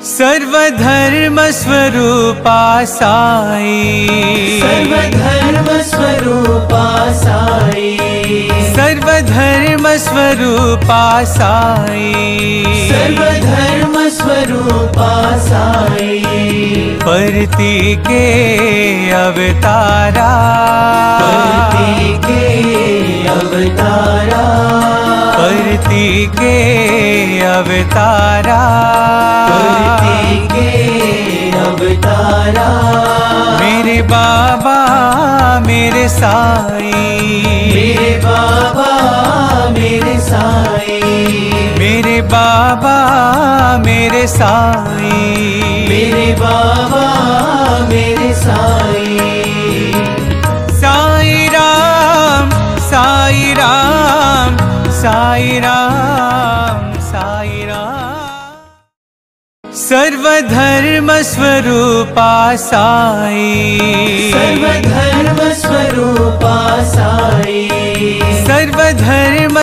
सर्वधर्म स्वरूपा साई, सर्वधर्म स्वरूपा साई, सर्वधर्म स्वरूपा साई, सर्वधर्म स्वरूपा साई। परती के अवतारा, परती के अवतारा, परती के अवतारा, परती के अवतारा। मेरे बाबा मेरे साई, मेरे बाबा मेरे साई, मेरे बाबा मेरे साई, मेरे बाबा मेरे साई। साई राम साई राम साई राम साई राम। सर्वधर्म स्वरूपा साई,